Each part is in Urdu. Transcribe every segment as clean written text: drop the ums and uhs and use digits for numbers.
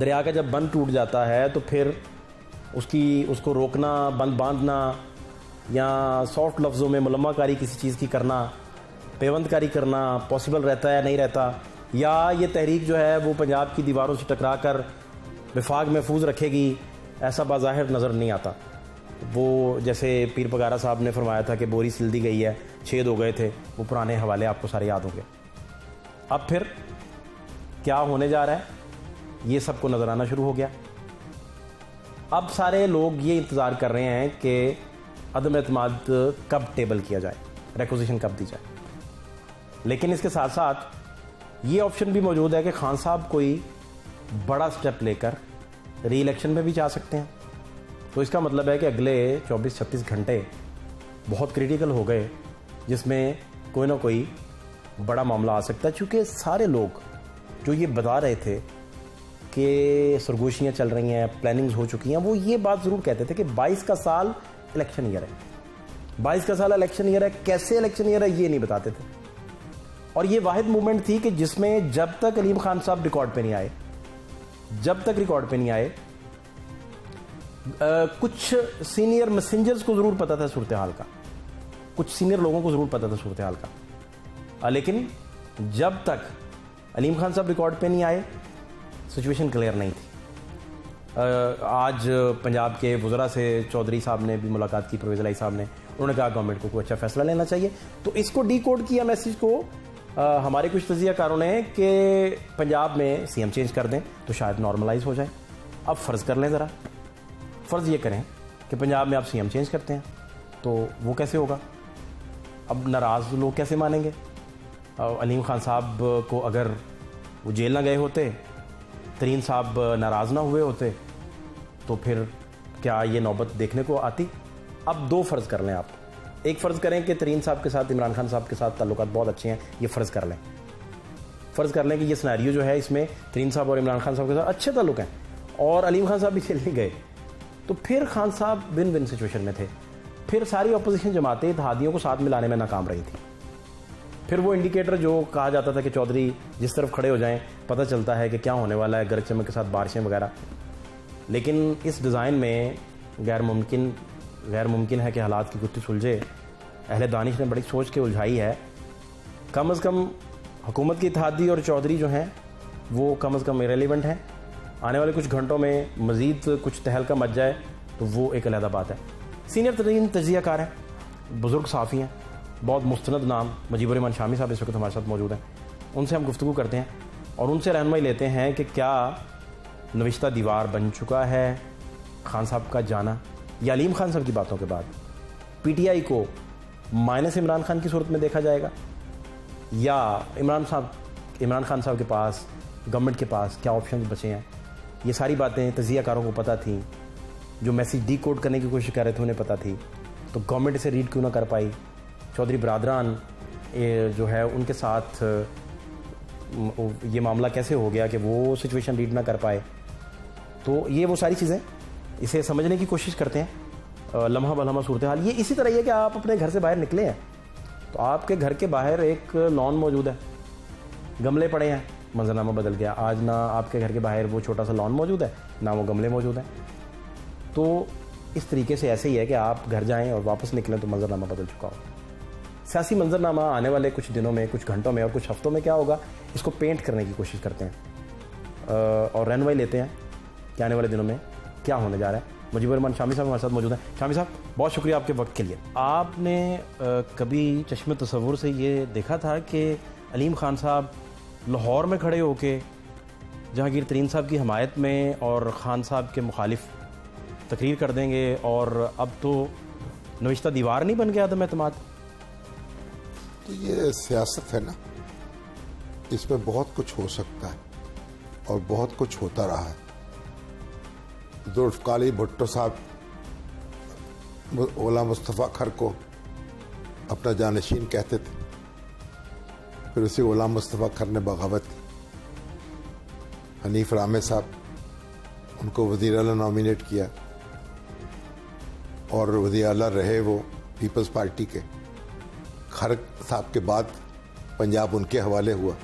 دریا کا جب بند ٹوٹ جاتا ہے تو پھر اس کو روکنا، بند باندھنا، یا سافٹ لفظوں میں ملمہ کاری کسی چیز کی کرنا، پیوند کاری کرنا پاسبل رہتا ہے نہیں رہتا، یا یہ تحریک جو ہے وہ پنجاب کی دیواروں سے ٹکرا کر وفاق محفوظ رکھے گی، ایسا بظاہر نظر نہیں آتا. وہ جیسے پیر پگارا صاحب نے فرمایا تھا کہ بوری سل دی گئی ہے، چھید ہو گئے تھے، وہ پرانے حوالے آپ کو سارے یاد ہوں گے. اب پھر کیا ہونے جا رہا ہے یہ سب کو نظر آنا شروع ہو گیا. اب سارے لوگ یہ انتظار کر رہے ہیں کہ عدم اعتماد کب ٹیبل کیا جائے، ریکوزیشن کب دی جائے. لیکن اس کے ساتھ ساتھ یہ آپشن بھی موجود ہے کہ خان صاحب کوئی بڑا سٹیپ لے کر ری الیکشن میں بھی جا سکتے ہیں. تو اس کا مطلب ہے کہ اگلے 24-36 گھنٹے بہت کریٹیکل ہو گئے، جس میں کوئی نہ کوئی بڑا معاملہ آ سکتا ہے. چونکہ سارے لوگ جو یہ بتا رہے تھے کہ سرگوشیاں چل رہی ہیں، پلاننگز ہو چکی ہیں، وہ یہ بات ضرور کہتے تھے کہ 22 کا سال الیکشن ایئر ہے. 22 کا سال الیکشن ایئر ہے، کیسے الیکشن ایئر ہے یہ نہیں بتاتے تھے. اور یہ واحد موومنٹ تھی کہ جس میں جب تک علیم خان صاحب ریکارڈ پہ نہیں آئے کچھ سینئر میسنجرز کو ضرور پتا تھا صورتحال کا، کچھ سینئر لوگوں کو ضرور پتا تھا صورتحال کا، لیکن جب تک علیم خان صاحب ریکارڈ پہ نہیں آئے سچویشن کلیئر نہیں تھی. آج پنجاب کے وزراء سے چودھری صاحب نے بھی ملاقات کی، پرویز الہی صاحب نے، انہوں نے کہا گورنمنٹ کو کوئی اچھا فیصلہ لینا چاہیے. تو اس کو ڈی کوڈ کیا میسیج کو ہمارے کچھ تجزیہ کاروں نے کہ پنجاب میں سی ایم چینج کر دیں تو شاید نارملائز ہو جائے. اب فرض کر لیں، ذرا فرض یہ کریں کہ پنجاب میں آپ سی ایم چینج کرتے ہیں تو وہ کیسے ہوگا؟ اب ناراض لوگ کیسے مانیں گے؟ علیم خان صاحب کو اگر وہ جیل نہ گئے ہوتے، ترین صاحب ناراض نہ ہوئے ہوتے، تو پھر کیا یہ نوبت دیکھنے کو آتی؟ اب دو فرض کر لیں آپ. ایک فرض کریں کہ ترین صاحب کے ساتھ عمران خان صاحب کے ساتھ تعلقات بہت اچھے ہیں، یہ فرض کر لیں کہ یہ سینیریو جو ہے اس میں ترین صاحب اور عمران خان صاحب کے ساتھ اچھے تعلق ہیں اور علیم خان صاحب بھی جیل نہیں گئے، تو پھر خان صاحب ون ون سچویشن میں تھے. پھر ساری اپوزیشن جماعتیں اتحادیوں کو ساتھ ملانے میں ناکام رہی تھی. پھر وہ انڈیکیٹر جو کہا جاتا تھا کہ چودھری جس طرف کھڑے ہو جائیں پتہ چلتا ہے کہ کیا ہونے والا ہے، گرج چمک کے ساتھ بارشیں وغیرہ. لیکن اس ڈیزائن میں غیر ممکن ہے کہ حالات کی گتھی سلجھے. اہل دانش نے بڑی سوچ کے الجھائی ہے. کم از کم حکومت کی اتحادی اور چودھری جو ہیں وہ کم از کم ایریلیونٹ ہیں. آنے والے کچھ گھنٹوں میں مزید کچھ تہلکہ مچ جائے تو وہ ایک علیحدہ بات ہے. سینئر ترین تجزیہ کار ہیں، بزرگ صحافی ہیں، بہت مستند نام مجیب الرحمان شامی صاحب اس وقت ہمارے ساتھ موجود ہیں. ان سے ہم گفتگو کرتے ہیں اور ان سے رہنمائی لیتے ہیں کہ کیا نوشتہ دیوار بن چکا ہے خان صاحب کا جانا، یا علیم خان صاحب کی باتوں کے بعد پی ٹی آئی کو مائنس عمران خان کی صورت میں دیکھا جائے گا، یا عمران خان صاحب کے پاس، گورنمنٹ کے پاس کیا آپشنز بچے ہیں. یہ ساری باتیں تجزیہ کاروں کو پتہ تھیں. جو میسیج ڈی کوڈ کرنے کی کوشش کر رہے تھے انہیں پتہ تھی، تو گورنمنٹ اسے ریڈ کیوں نہ کر پائی. چودھری برادران جو ہے ان کے ساتھ یہ معاملہ کیسے ہو گیا کہ وہ سچویشن ریڈ نہ کر پائے. تو یہ وہ ساری چیزیں اسے سمجھنے کی کوشش کرتے ہیں لمحہ بلمحہ صورتحال. یہ اسی طرح یہ کہ آپ اپنے گھر سے باہر نکلے ہیں تو آپ کے گھر کے باہر ایک لان موجود ہے، گملے پڑے ہیں، منظرنامہ بدل گیا. آج نہ آپ کے گھر کے باہر وہ چھوٹا سا لان موجود ہے، نہ وہ گملے موجود ہیں. تو اس طریقے سے ایسے ہی ہے کہ آپ گھر جائیں اور واپس نکلیں تو منظرنامہ بدل چکا ہو. سیاسی منظرنامہ آنے والے کچھ دنوں میں، کچھ گھنٹوں میں اور کچھ ہفتوں میں کیا ہوگا، اس کو پینٹ کرنے کی کوشش کرتے ہیں اور رہنمائی لیتے ہیں کہ آنے والے دنوں میں کیا ہونے جا رہا ہے. مجیب الرحمان شامی صاحب ہمارے ساتھ موجود ہیں. شامی صاحب بہت شکریہ آپ کے وقت کے لیے. آپ نے کبھی چشم تصور سے یہ دیکھا تھا کہ علیم خان صاحب لاہور میں کھڑے ہو کے جہانگیر ترین صاحب کی حمایت میں اور خان صاحب کے مخالف تقریر کر دیں گے اور اب تو نوشتہ دیوار نہیں بن گیا عدم اعتماد؟ تو یہ سیاست ہے نا، اس میں بہت کچھ ہو سکتا ہے اور بہت کچھ ہوتا رہا ہے. ذوالفقار بھٹو صاحب غلام مصطفیٰ کھر کو اپنا جانشین کہتے تھے، پھر اسی غلام مصطفیٰ کھر نے بغاوت کی. حنیف رامے صاحب ان کو وزیر اعلیٰ نامینیٹ کیا اور وزیر اعلیٰ رہے وہ پیپلز پارٹی کے. کھر صاحب کے بعد پنجاب ان کے حوالے ہوا،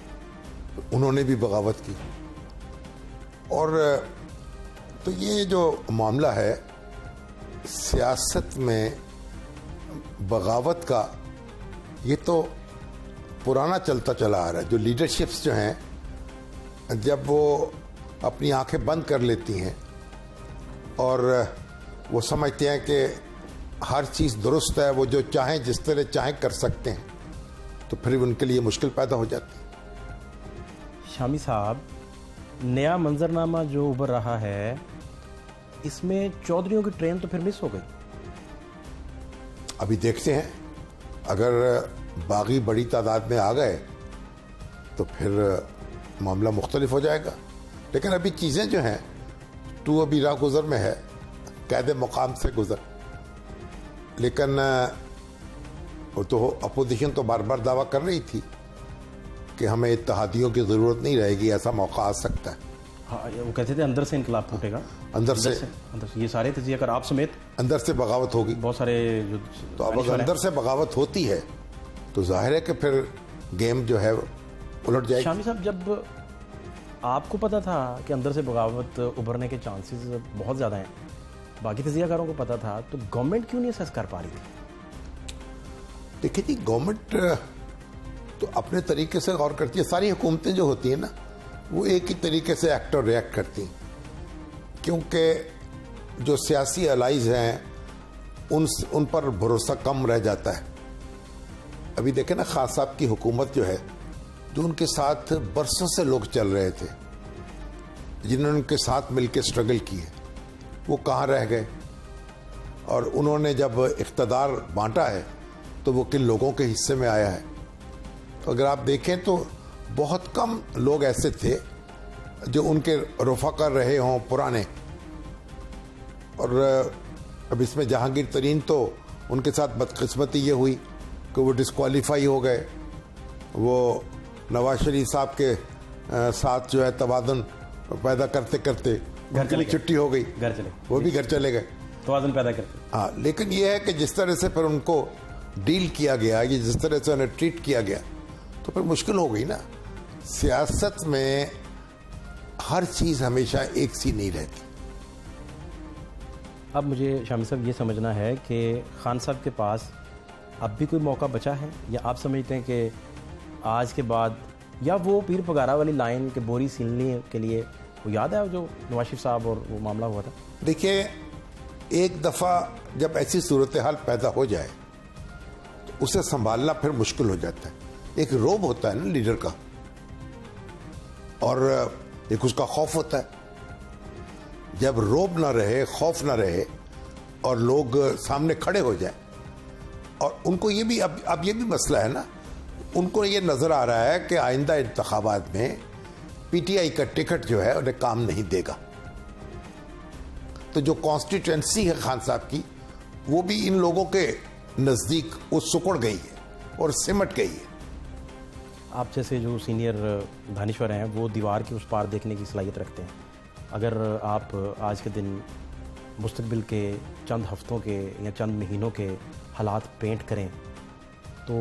انہوں نے بھی بغاوت کی. اور تو یہ جو معاملہ ہے سیاست میں بغاوت کا، یہ تو پرانا چلتا چلا آ رہا ہے. جو لیڈرشپس جو ہیں جب وہ اپنی آنکھیں بند کر لیتی ہیں اور وہ سمجھتے ہیں کہ ہر چیز درست ہے، وہ جو چاہیں جس طرح چاہیں کر سکتے ہیں، تو پھر ان کے لیے مشکل پیدا ہو جاتی ہے. شامی صاحب، نیا منظرنامہ جو ابھر رہا ہے اس میں چودھریوں کی ٹرین تو پھر مس ہو گئی. ابھی دیکھتے ہیں، اگر باغی بڑی تعداد میں آ گئے تو پھر معاملہ مختلف ہو جائے گا. لیکن ابھی چیزیں جو ہیں تو ابھی راہ گزر میں ہے، قید مقام سے گزر. لیکن وہ تو اپوزیشن تو بار بار دعویٰ کر رہی تھی کہ ہمیں اتحادیوں کی ضرورت نہیں رہے گی، ایسا موقع آ سکتا ہے. ہاں، وہ کہتے تھے اندر سے انقلاب پھوٹے گا، اندر سے یہ سارے تجزیہ کار آپ سمیت اندر سے بغاوت ہوگی. بہت سارے جو تو اب اگر اندر سے بغاوت ہوتی ہے تو ظاہر ہے کہ پھر گیم جو ہے الٹ جائے گی. شامی صاحب، جب آپ کو پتا تھا کہ اندر سے بغاوت ابھرنے کے چانسز بہت زیادہ ہیں، باقی تجزیہ کاروں کو پتا تھا، تو گورنمنٹ کیوں نہیں اسیس کر پا رہی تھی؟ دیکھیے جی، گورنمنٹ تو اپنے طریقے سے غور کرتی ہے. ساری حکومتیں جو ہوتی ہیں نا وہ ایک ہی طریقے سے ایکٹ اور ریئیکٹ کرتی ہیں، کیونکہ جو سیاسی الائز ہیں ان پر بھروسہ کم رہ جاتا ہے. ابھی دیکھیں نا، خان صاحب کی حکومت جو ہے، جو ان کے ساتھ برسوں سے لوگ چل رہے تھے، جنہوں نے ان کے ساتھ مل کے سٹرگل کیے، وہ کہاں رہ گئے؟ اور انہوں نے جب اقتدار بانٹا ہے تو وہ کن لوگوں کے حصے میں آیا ہے؟ تو اگر آپ دیکھیں تو بہت کم لوگ ایسے تھے جو ان کے رفقا رہے ہوں پرانے. اور اب اس میں جہانگیر ترین تو ان کے ساتھ بدقسمتی یہ ہوئی کہ وہ ڈسکوالیفائی ہو گئے. وہ نواز شریف صاحب کے ساتھ جو ہے توازن پیدا کرتے کرتے ان کی بھی چھٹی ہو گئی، وہ بھی گھر چلے گئے. توازن پیدا کرتے. ہاں، لیکن یہ ہے کہ جس طرح سے پھر ان کو ڈیل کیا گیا، یہ جس طرح سے انہیں ٹریٹ کیا گیا، تو پھر مشکل ہو گئی نا. سیاست میں ہر چیز ہمیشہ ایک سی نہیں رہتی. اب مجھے شامی صاحب یہ سمجھنا ہے کہ خان صاحب کے پاس اب بھی کوئی موقع بچا ہے، یا آپ سمجھتے ہیں کہ آج کے بعد، یا وہ پیر پگارا والی لائن کے بوری سیلنے کے لیے، وہ یاد ہے جو نواز شریف صاحب اور وہ معاملہ ہوا تھا؟ دیکھیے، ایک دفعہ جب ایسی صورتحال پیدا ہو جائے تو اسے سنبھالنا پھر مشکل ہو جاتا ہے. ایک روب ہوتا ہے نا لیڈر کا، اور ایک اس کا خوف ہوتا ہے. جب روب نہ رہے، خوف نہ رہے، اور لوگ سامنے کھڑے ہو جائیں، اور ان کو یہ بھی اب یہ بھی مسئلہ ہے نا، ان کو یہ نظر آ رہا ہے کہ آئندہ انتخابات میں پی ٹی آئی کا ٹکٹ جو ہے انہیں کام نہیں دے گا. تو جو کانسٹیٹوئنسی ہے خان صاحب کی، وہ بھی ان لوگوں کے نزدیک وہ سکڑ گئی ہے اور سمٹ گئی ہے. آپ جیسے جو سینئر دانشور ہیں، وہ دیوار کے اس پار دیکھنے کی صلاحیت رکھتے ہیں. اگر آپ آج کے دن مستقبل کے چند ہفتوں کے یا چند مہینوں کے حالات پینٹ کریں تو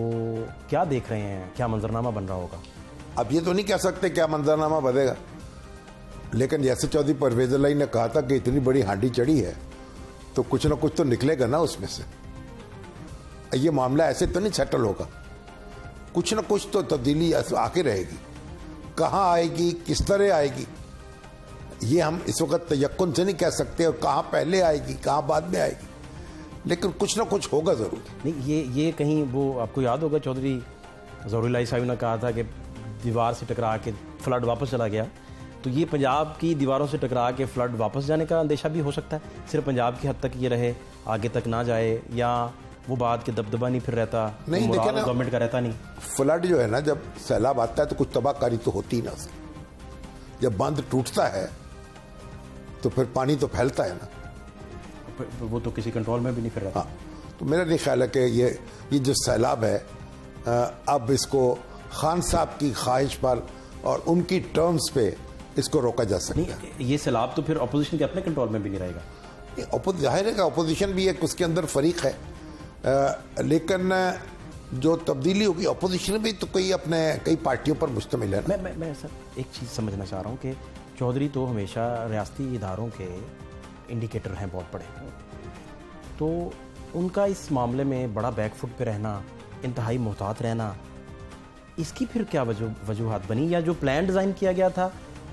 کیا دیکھ رہے ہیں؟ کیا منظرنامہ بن رہا ہوگا؟ اب یہ تو نہیں کہہ سکتے کیا منظرنامہ بنے گا، لیکن جیسے چودھری پرویز الہی نے کہا تھا کہ اتنی بڑی ہانڈی چڑھی ہے تو کچھ نہ کچھ تو نکلے گا نا اس میں سے. یہ معاملہ ایسے تو نہیں سیٹل ہوگا، کچھ نہ کچھ تو تبدیلی آ کے رہے گی. کہاں آئے گی، کس طرح آئے گی، یہ ہم اس وقت تیقن سے نہیں کہہ سکتے، اور کہاں پہلے آئے گی کہاں بعد میں آئے گی، لیکن کچھ نہ کچھ ہوگا ضرور. نہیں، یہ کہیں وہ آپ کو یاد ہوگا چودھری ظہور الہی صاحب نے کہا تھا کہ دیوار سے ٹکرا کے فلڈ واپس چلا گیا. تو یہ پنجاب کی دیواروں سے ٹکرا کے فلڈ واپس جانے کا اندیشہ بھی ہو سکتا ہے؟ صرف پنجاب کی حد تک یہ رہے، آگے تک نہ جائے، یا وہ بات کہ دبدبہ نہیں پھر رہتا، نہیں دیکھیں نا، گورنمنٹ کا رہتا نہیں. فلڈ جو ہے نا، جب سیلاب آتا ہے تو کچھ تباہ کاری تو ہوتی نا. جب بند ٹوٹتا ہے تو پھر پانی تو پھیلتا ہے نا، وہ تو کسی کنٹرول میں بھی نہیں پھر رہتا. ہاں، تو میرا نہیں خیال ہے کہ یہ جو سیلاب ہے، اب اس کو خان صاحب کی خواہش پر اور ان کی ٹرمز پہ اس کو روکا جا سکتا ہے. نہیں، یہ سیلاب تو پھر اپوزیشن کے اپنے کنٹرول میں بھی نہیں رہے گا. ظاہر ہے کہ اپوزیشن بھی ایک اس کے اندر فریق ہے، لیکن جو تبدیلی ہوگی اپوزیشن بھی تو کئی پارٹیوں پر مشتمل ہے نا. میں سر ایک چیز سمجھنا چاہ رہا ہوں کہ چودھری تو ہمیشہ ریاستی اداروں کے انڈیکیٹر ہیں بہت بڑے, تو ان کا اس معاملے میں بڑا بیک فٹ پہ رہنا, انتہائی محتاط رہنا, اس کی پھر کیا وجوہات بنی؟ یا جو پلان ڈیزائن کیا گیا تھا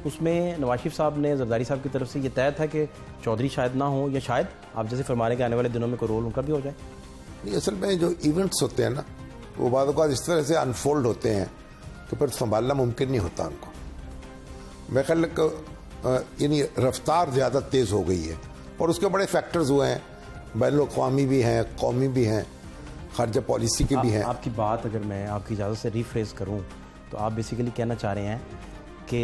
اس میں نواز شریف صاحب نے, زرداری صاحب کی طرف سے یہ طے تھا کہ چودھری شاید نہ ہوں, یا شاید آپ جیسے فرمانے کے آنے والے دنوں میں کوئی رول ان کا بھی ہو جائے؟ نہیں, اصل میں جو ایونٹس ہوتے ہیں نا وہ بعض اوقات اس طرح سے انفولڈ ہوتے ہیں کہ پھر سنبھالنا ممکن نہیں ہوتا ان کو. میں خیال یعنی رفتار زیادہ تیز ہو گئی ہے, اور اس کے بڑے فیکٹرز ہوئے ہیں, بین الاقوامی بھی ہیں, قومی بھی ہیں, خارجہ پالیسی کے بھی ہیں. آپ کی بات اگر میں آپ کی اجازت سے ریفریز کروں تو آپ بیسیکلی کہنا چاہ رہے ہیں کہ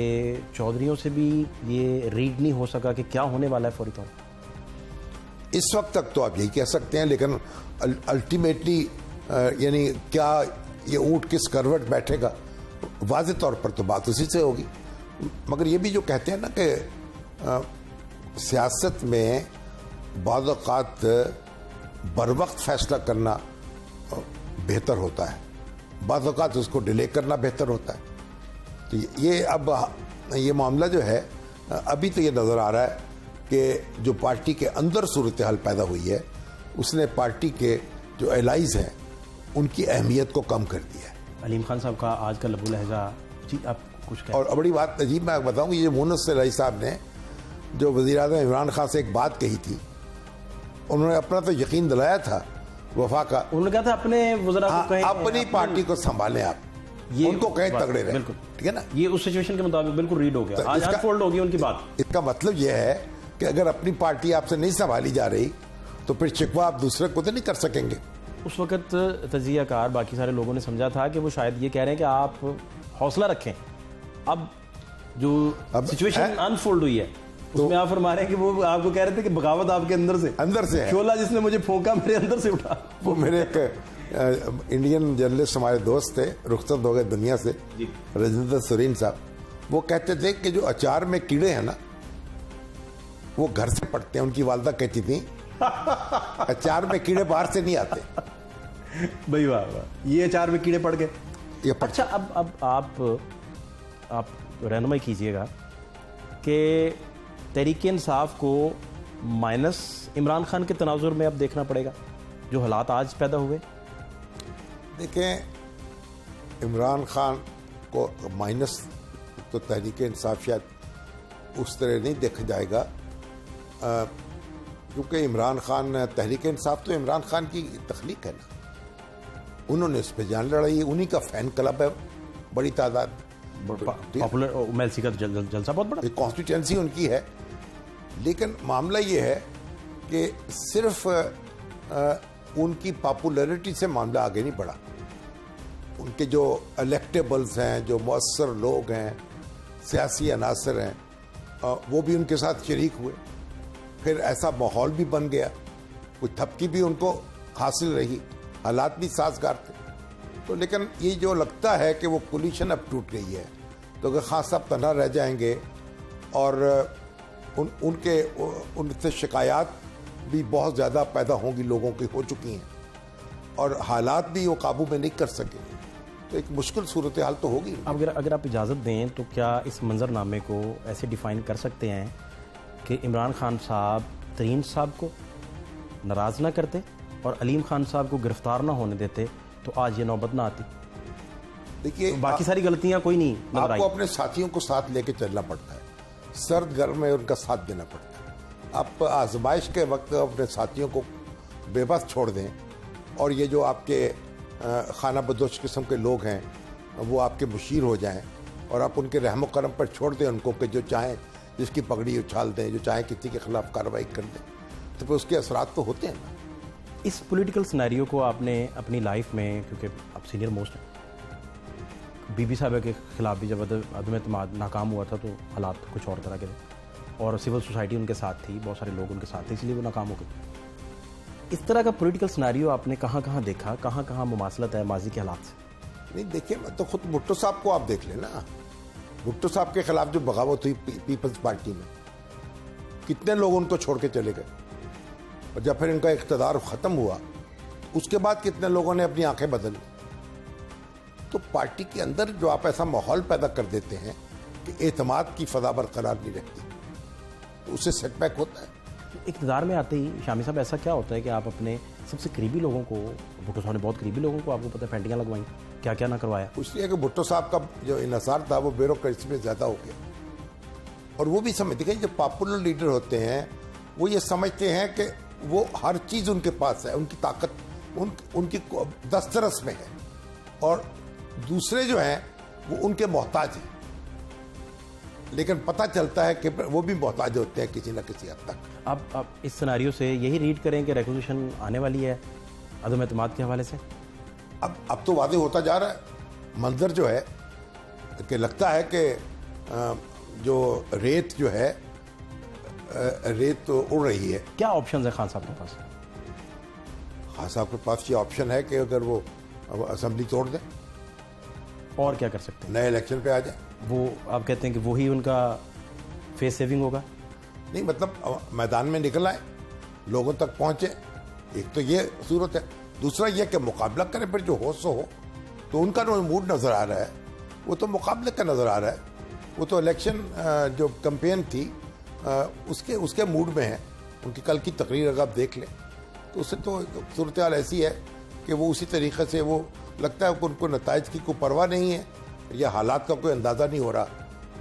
چودھریوں سے بھی یہ ریڈ نہیں ہو سکا کہ کیا ہونے والا ہے فوری طور پر؟ اس وقت تک تو آپ یہی کہہ سکتے ہیں, لیکن الٹیمیٹلی یعنی کیا یہ اونٹ کس کروٹ بیٹھے گا, واضح طور پر تو بات اسی سے ہوگی. مگر یہ بھی جو کہتے ہیں نا کہ سیاست میں بعض اوقات بروقت فیصلہ کرنا بہتر ہوتا ہے, بعض اوقات اس کو ڈیلے کرنا بہتر ہوتا ہے. تو یہ اب یہ معاملہ جو ہے ابھی تو یہ نظر آ رہا ہے کہ جو پارٹی کے اندر صورتحال پیدا ہوئی ہے اس نے پارٹی کے جو الائز ہیں ان کی اہمیت کو کم کر دیا ہے. علیم خان صاحب کا آج کا لب و لہجہ, جی آپ کچھ کہیں؟ اور بڑی بات عجیب میں بتاؤں گی, یہ مونس علی صاحب نے جو وزیر اعظم عمران خان سے ایک بات کہی تھی, انہوں نے اپنا تو یقین دلایا تھا وفا کا, انہوں نے کہا تھا اپنے وزراء کو کہیں اپنی پارٹی کو سنبھالیں, آپ ان کو کہیں تگڑے رہیں. بالکل ٹھیک ہے نا, یہ اس سچویشن کے مطابق بالکل ریڈ ہو گیا, آج انفولڈ ہو گئی ان کی بات. اس کا مطلب یہ ہے کہ اگر اپنی پارٹی آپ سے نہیں سنبھالی جا رہی تو پھر شکوہ آپ دوسرے کو تو نہیں کر سکیں گے. اس وقت تجزیہ کار باقی سارے لوگوں نے سمجھا تھا کہ وہ شاید یہ کہہ رہے ہیں کہ آپ حوصلہ رکھیں. اب جو سچویشن انفولڈ ہوئی ہے اس میں آپ فرما رہے ہیں کہ وہ آپ کو کہہ رہے تھے کہ بغاوت آپ کے اندر سے ہے, شعلہ جس نے مجھے پھونکا میرے اندر سے اٹھا. وہ میرے ایک انڈین جرنلسٹ ہمارے دوست تھے, رخصت ہو گئے دنیا سے, رجندر سرین صاحب, وہ کہتے تھے کہ جو اچار میں کیڑے ہیں نا وہ گھر سے پڑتے ہیں. ان کی والدہ کہتی تھی اچار میں کیڑے باہر سے نہیں آتے. بھائی واہ واہ, یہ اچار میں کیڑے پڑ گئے. اچھا اب آپ رہنمائی کیجئے گا کہ تحریک انصاف کو مائنس عمران خان کے تناظر میں اب دیکھنا پڑے گا جو حالات آج پیدا ہوئے. دیکھیں, عمران خان کو مائنس تو تحریک انصاف شاید اس طرح نہیں دیکھا جائے گا, کیونکہ عمران خان, تحریک انصاف تو عمران خان کی تخلیق ہے نا, انہوں نے اس پہ جان لڑائی, انہی کا فین کلب ہے بڑی تعداد, پاپولر میلسی کا جلسہ بہت بڑا, کانسٹیٹوئنسی ان کی ہے. لیکن معاملہ یہ ہے کہ صرف ان کی پاپولیرٹی سے معاملہ آگے نہیں بڑھا. ان کے جو الیکٹیبلز ہیں, جو مؤثر لوگ ہیں, سیاسی عناصر ہیں, وہ بھی ان کے ساتھ شریک ہوئے. پھر ایسا ماحول بھی بن گیا, کوئی تھپکی بھی ان کو حاصل رہی, حالات بھی سازگار تھے. تو لیکن یہ جو لگتا ہے کہ وہ کولیشن اب ٹوٹ گئی ہے, تو اگر خان صاحب تنہا رہ جائیں گے اور ان سے شکایات بھی بہت زیادہ پیدا ہوں گی, لوگوں کی ہو چکی ہیں, اور حالات بھی وہ قابو میں نہیں کر سکے, تو ایک مشکل صورتحال تو ہوگی. اگر آپ اجازت دیں تو کیا اس منظر نامے کو ایسے ڈیفائن کر سکتے ہیں کہ عمران خان صاحب ترین صاحب کو ناراض نہ کرتے اور علیم خان صاحب کو گرفتار نہ ہونے دیتے تو آج یہ نوبت نہ آتی؟ دیکھیے, باقی ساری غلطیاں کوئی نہیں نظر آئی. آپ کو اپنے ساتھیوں کو ساتھ لے کے چلنا پڑتا ہے, سرد گرم میں ان کا ساتھ دینا پڑتا ہے. آپ آزمائش کے وقت اپنے ساتھیوں کو بے بس چھوڑ دیں, اور یہ جو آپ کے خانہ بدوش قسم کے لوگ ہیں وہ آپ کے مشیر ہو جائیں, اور آپ ان کے رحم و کرم پر چھوڑ دیں ان کو کہ جو چاہیں جس کی پگڑی اچھال دیں, جو چاہیں کسی کے خلاف کارروائی کر دیں, تو پھر اس کے اثرات تو ہوتے ہیں نا. اس پولیٹیکل سینیریو کو آپ نے اپنی لائف میں, کیونکہ آپ سینئر موسٹ ہیں, بی بی صاحبہ کے خلاف بھی جب عدم اعتماد ناکام ہوا تھا تو حالات کچھ اور طرح کے تھے, اور سول سوسائٹی ان کے ساتھ تھی, بہت سارے لوگ ان کے ساتھ تھے, اس لیے وہ ناکام ہو گئے. اس طرح کا پولیٹیکل سینیریو آپ نے کہاں کہاں دیکھا, کہاں کہاں مماثلت ہے ماضی کے حالات سے؟ نہیں دیکھیں, تو خود بھٹو صاحب کو آپ دیکھ لیں نا, بھٹو صاحب کے خلاف جو بغاوت ہوئی پیپلز پارٹی میں, کتنے لوگ ان کو چھوڑ کے چلے گئے, اور جب پھر ان کا اقتدار ختم ہوا اس کے بعد کتنے لوگوں نے اپنی آنکھیں بدل لی. تو پارٹی کے اندر جو آپ ایسا ماحول پیدا کر دیتے ہیں کہ اعتماد کی فضا برقرار نہیں رہتی، تو اسے سیٹ بیک ہوتا ہے. اقتدار میں آتے ہی شامی صاحب ایسا کیا ہوتا ہے کہ آپ اپنے سب سے قریبی لوگوں کو، بھٹو صاحب نے بہت قریبی لوگوں کو آپ کو پتہ ہے پینٹنگاں لگوائیں، کیا کیا نہ کروایا؟ اس لیے کہ بھٹو صاحب کا جو انحصار تھا وہ بیوروکریسی میں زیادہ ہو گیا. اور وہ بھی سمجھتے ہیں جو پاپولر لیڈر ہوتے ہیں وہ یہ سمجھتے ہیں کہ وہ ہر چیز ان کے پاس ہے، ان کی طاقت ان کی دسترس میں ہے، اور دوسرے جو ہیں وہ ان کے محتاج ہیں. لیکن پتہ چلتا ہے کہ وہ بھی محتاج ہوتے ہیں کسی نہ کسی حد تک. آپ اس سیناریو سے یہی ریڈ کریں کہ ریکوزیشن آنے والی ہے عدم اعتماد کے حوالے سے؟ اب تو واضح ہوتا جا رہا ہے منظر جو ہے کہ لگتا ہے کہ جو ریت جو ہے ریت تو اڑ رہی ہے. کیا آپشنز ہیں خان صاحب کے پاس؟ خان صاحب کے پاس یہ آپشن ہے کہ اگر وہ اسمبلی توڑ دیں اور کیا کر سکتے ہیں؟ نئے الیکشن پہ آ جائیں. وہ آپ کہتے ہیں کہ وہی ان کا فیس سیونگ ہوگا؟ نہیں، مطلب میدان میں نکل آئے، لوگوں تک پہنچے. ایک تو یہ صورت ہے. دوسرا یہ کہ مقابلہ کریں، پھر جو ہو سو ہو. تو ان کا جو موڈ نظر آ رہا ہے وہ تو مقابلے کا نظر آ رہا ہے. وہ تو الیکشن جو کمپین تھی اس کے موڈ میں ہے. ان کی کل کی تقریر اگر آپ دیکھ لیں تو اس سے تو صورتحال ایسی ہے کہ وہ اسی طریقے سے وہ لگتا ہے کہ ان کو نتائج کی کوئی پرواہ نہیں ہے، یا حالات کا کوئی اندازہ نہیں ہو رہا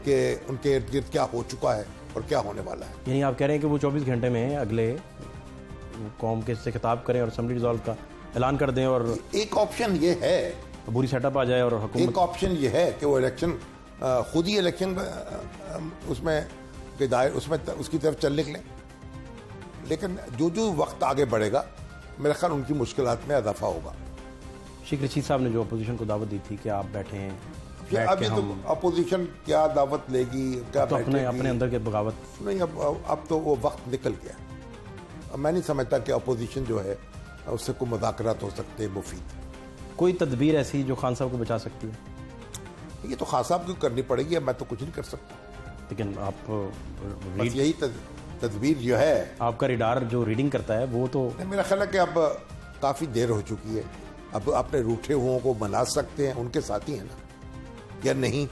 کہ ان کے ارد گرد کیا ہو چکا ہے اور کیا ہونے والا ہے. یعنی آپ کہہ رہے ہیں کہ وہ 24 گھنٹے میں اگلے قوم کے سے خطاب کریں اور اسمبلی ڈیزالو کا اعلان کر دیں، اور ایک آپشن یہ ہے، عبوری سیٹ اپ آ جائے اور حکومت. ایک آپشن یہ ہے کہ وہ الیکشن خود ہی الیکشن اس میں اس کی طرف چل نکلیں. لیکن جو وقت آگے بڑھے گا میرا خیال ان کی مشکلات میں اضافہ ہوگا. شیخ رشید صاحب نے جو اپوزیشن کو دعوت دی تھی کہ آپ بیٹھیں، ابھی تو اپوزیشن کیا دعوت لے گی، کیا تو اپنے اندر کے بغاوت نہیں. اب تو وہ وقت نکل گیا. میں نہیں سمجھتا کہ اپوزیشن جو ہے اس سے کوئی مذاکرات ہو سکتے ہیں مفید. کوئی تدبیر ایسی جو خان صاحب کو بچا سکتی ہے؟ یہ تو خان صاحب کو کرنی پڑے گی، میں تو کچھ نہیں کر سکتا. لیکن آپ بس یہی تدبیر جو ہے، آپ کا ریڈار جو ریڈنگ کرتا ہے وہ تو میرا خیال ہے کہ اب کافی دیر ہو چکی ہے. اب اپنے روٹھے ہوئے کو منا سکتے ہیں، ان کے ساتھی ہیں نا، یا نہیں؟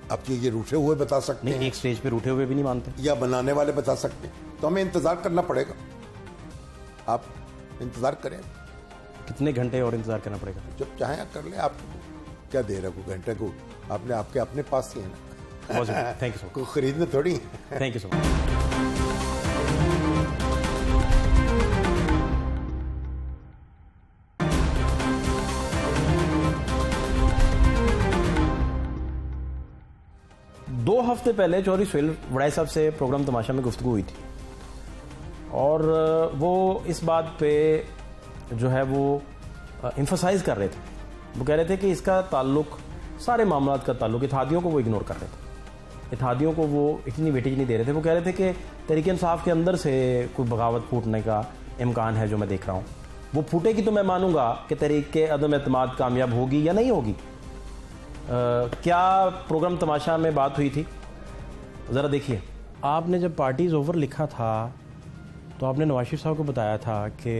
اب یہ روٹھے ہوئے بتا سکتے ہیں، ایک سٹیج پہ روٹھے ہوئے بھی نہیں مانتے، یا بنانے والے بتا سکتے ہیں. تو ہمیں انتظار کرنا پڑے گا. آپ انتظار کریں. کتنے گھنٹے اور انتظار کرنا پڑے گا؟ جب چاہیں کر لیں. آپ کیا دیر ہے، کوئی گھنٹے کو آپ نے آپ کے اپنے پاس ہی ہے نا. تھینک یو سو کوئی خریدنے تھوڑی. تھینک یو سو مچ. دو ہفتے پہلے چودھری سہیل وڑائی صاحب سے پروگرام تماشا میں گفتگو ہوئی تھی، اور وہ اس بات پہ جو ہے وہ ایمفسائز کر رہے تھے. وہ کہہ رہے تھے کہ اس کا تعلق، سارے معاملات کا تعلق اتحادیوں کو وہ اگنور کر رہے تھے، اتحادیوں کو وہ اتنی ویٹیج نہیں دے رہے تھے. وہ کہہ رہے تھے کہ تحریک انصاف کے اندر سے کوئی بغاوت پھوٹنے کا امکان ہے جو میں دیکھ رہا ہوں. وہ پھوٹے گی تو میں مانوں گا کہ تحریک کے عدم اعتماد کامیاب ہوگی یا نہیں ہوگی. کیا پروگرام تماشا میں بات ہوئی تھی؟ ذرا دیکھیے. آپ نے جب پارٹیز اوور لکھا تھا تو آپ نے نواز شریف صاحب کو بتایا تھا کہ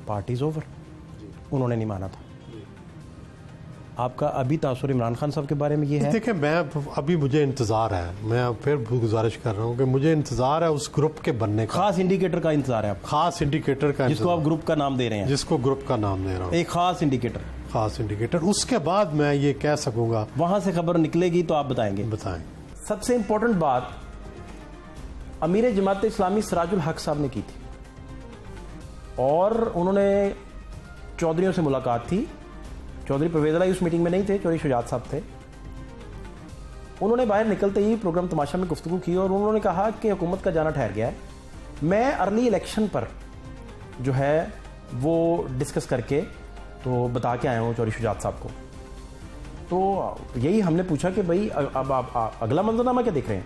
پارٹیز اوور، انہوں نے نہیں مانا تھا. آپ کا ابھی تاثر عمران خان صاحب کے بارے میں یہ ہے؟ دیکھیں، میں ابھی مجھے انتظار ہے، میں پھر گزارش کر رہا ہوں کہ مجھے انتظار ہے اس گروپ کے بننے کا. خاص انڈیکیٹر کا انتظار ہے آپ؟ خاص انڈیکیٹر کا، جس کو آپ گروپ کا نام دے رہے ہیں؟ جس کو گروپ کا نام دے رہا ہوں، ایک خاص انڈیکیٹر. خاص انڈیکیٹر. اس کے بعد میں یہ کہہ سکوں گا، وہاں سے خبر نکلے گی تو آپ بتائیں گے. بتائیں. سب سے امپورٹنٹ بات امیر جماعت اسلامی سراج الحق صاحب نے کی تھی، اور انہوں نے چودھریوں سے ملاقات تھی. چودھری پرویز علائی اس میٹنگ میں نہیں تھے، چودھری شجاعت صاحب تھے. انہوں نے باہر نکلتے ہی پروگرام تماشا میں گفتگو کی، اور انہوں نے کہا کہ حکومت کا جانا ٹھہر گیا ہے، میں ارلی الیکشن پر جو ہے وہ ڈسکس کر کے تو بتا کے آیا ہوں چودھری شجاعت صاحب کو. تو یہی ہم نے پوچھا کہ بھائی اب آپ اگلا منظرنامہ کیا دیکھ رہے ہیں؟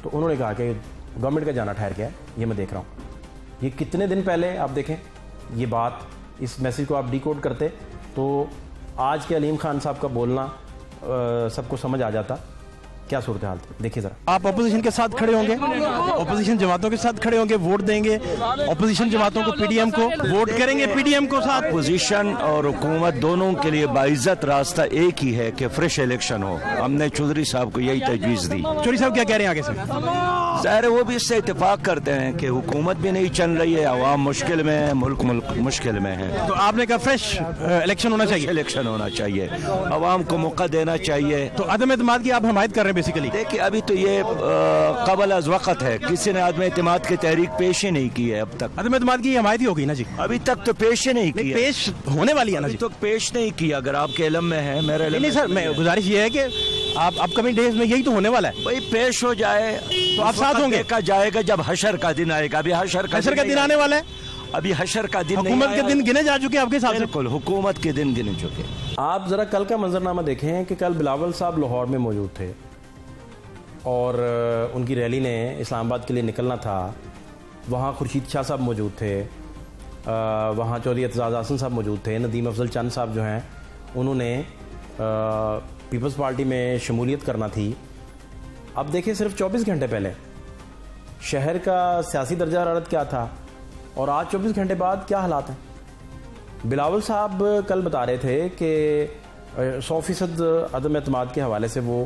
تو انہوں نے کہا کہ گورنمنٹ کا جانا ٹھہر گیا ہے، یہ میں دیکھ رہا ہوں. یہ کتنے دن پہلے آپ دیکھیں یہ بات، اس میسیج کو آپ ڈی کوڈ کرتے تو آج کے علیم خان صاحب کا بولنا سب کو سمجھ آ جاتا کیا صورتحال تھی. دیکھیے ذرا. آپ اپوزیشن کے ساتھ کھڑے ہوں گے, اپوزیشن جماعتوں کے ساتھ کھڑے ہوں گے, ووٹ دیں گے اپوزیشن جماعتوں کو, پی ڈی ایم کو ووٹ کریں گے, پی ڈی ایم کو ساتھ. اپوزیشن اور حکومت دونوں کے لیے باعزت راستہ ایک ہی ہے کہ فریش الیکشن ہو. ہم نے چودھری صاحب کو یہی تجویز دی. چودھری صاحب کیا کہہ رہے ہیں آگے سے؟ ظاہر ہے وہ بھی اس سے اتفاق کرتے ہیں کہ حکومت بھی نہیں چل رہی ہے, عوام مشکل میں ہے, ملک مشکل میں ہے. تو آپ نے کہا فریش الیکشن ہونا چاہیے, الیکشن ہونا چاہیے, عوام کو موقع دینا چاہیے. تو عدم اعتماد کی آپ حمایت کر رہے ہیں بیسیکلی؟ دیکھیے ابھی تو یہ قبل از وقت ہے, کسی نے عدم اعتماد کی تحریک پیش ہی نہیں کی ہے اب تک. عدم اعتماد کی حمایت ہی ہوگی نا جی؟ ابھی تک تو پیش ہی نہیں کی, پیش ہونے والی ہے نا ابھی جی؟ تو پیش نہیں کی. اگر آپ کے علم میں ہے, میرے علم نہیں سر, میں گزارش یہ ہے کہ آپ اپ کمنگ ڈیز میں یہی تو ہونے والا ہے. بھائی پیش ہو جائے تو آپ ساتھ ہوں گے؟ دیکھا جائے گا جب حشر کا دن آئے گا. ابھی حشر کا دن آنے والا ہے, ابھی حشر کا دن, حکومت کے دن گنے جا چکے ہیں آپ کے حساب سے؟ بالکل حکومت کے دن گنے چکے. آپ ذرا کل کا منظرنامہ دیکھیں کہ کل بلاول صاحب لاہور میں موجود تھے اور ان کی ریلی نے اسلام آباد کے لیے نکلنا تھا. وہاں خورشید شاہ صاحب موجود تھے, وہاں چودھری اعتزاز احسن صاحب موجود تھے, ندیم افضل چند صاحب جو ہیں انہوں نے پیپلز پارٹی میں شمولیت کرنا تھی. اب دیکھیں صرف 24 گھنٹے پہلے شہر کا سیاسی درجہ حرارت کیا تھا اور آج 24 گھنٹے بعد کیا حالات ہیں. بلاول صاحب کل بتا رہے تھے کہ 100% عدم اعتماد کے حوالے سے وہ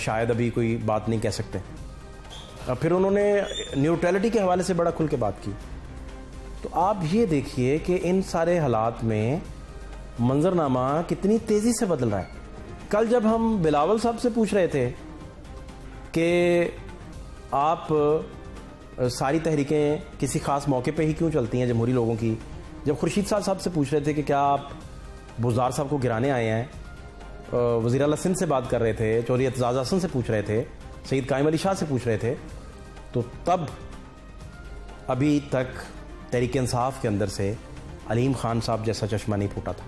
شاید ابھی کوئی بات نہیں کہہ سکتے. پھر انہوں نے نیوٹرلٹی کے حوالے سے بڑا کھل کے بات کی. تو آپ یہ دیکھیے کہ ان سارے حالات میں منظرنامہ کتنی تیزی سے بدل رہا ہے. کل جب ہم بلاول صاحب سے پوچھ رہے تھے کہ آپ ساری تحریکیں کسی خاص موقع پہ ہی کیوں چلتی ہیں جمہوری لوگوں کی, جب خورشید صاحب سے پوچھ رہے تھے کہ کیا آپ بزدار صاحب کو گرانے آئے ہیں, وزیر اعلیٰ سندھ سے بات کر رہے تھے, چودھری اعتزاز احسن سے پوچھ رہے تھے, سید قائم علی شاہ سے پوچھ رہے تھے, تو تب ابھی تک تحریک انصاف کے اندر سے علیم خان صاحب جیسا چشمہ نہیں پھوٹا تھا.